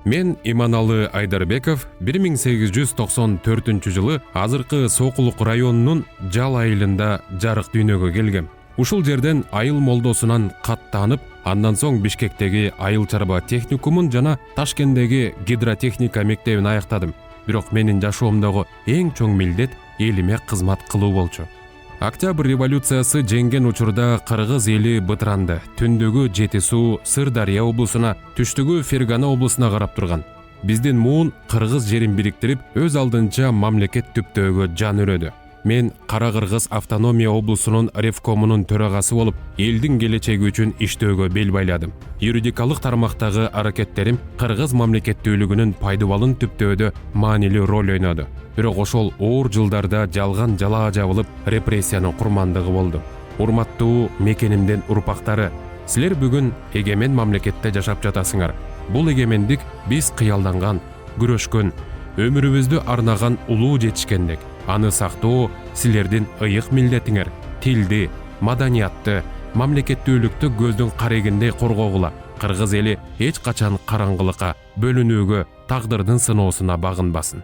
Мен Иманалы Айдарбеков 1894 жылы азыркы Сокулук районунун Жал айылында жарык дүйнөгө келгем. Ушул жерден айыл молдосунан каттанып, андан соң Бишкектеги айыл чарба техникумун жана Ташкенттеги гидротехника мектебин аяктадым. Бирок менин жашоомдогу эң чоң милдет элиме кызмат кылуу болчу. Октябрь революциясы жеңген учурда кыргыз эли бытыранды. Түндөгү Жети Суу Сырдария облусуна, түштүгү Фергана облусуна карап турган. Биздин муун кыргыз жерин бириктирип, өз алдынча мамлекет түптөөгө жан үрөдү. Мен Кара Кыргыз автономия облусунун ревкомунун төрагасы болуп, элдин келечеги үчүн иштөөгө бел байладым. Юридикалык тармактагы аракеттерим кыргыз мамлекеттүүлүгүнүн пайдубалын түптөөдө маанилүү роль ойноду. Бирок ошол оор жылдарда жалган жалаа жабылып, репрессиянын курмандыгы болду. Урматтуу мекенимдин урпактары, силер бүгүн эгемен мамлекетте жашап жатасыңар. Бул эгемендик биз кыялданган, күрөшкөн, өмүрүбүздү арнаган улуу жетишкендик. Аны сактоо силердин ыйык милдетиңер. Тилди, маданиятты, мамлекеттүүлүктү көздүн карегиндей коргогула. Кыргыз эли эч качан караңгылыкка, бөлүнүүгө, тагдырдын сыноосуна багынбасын.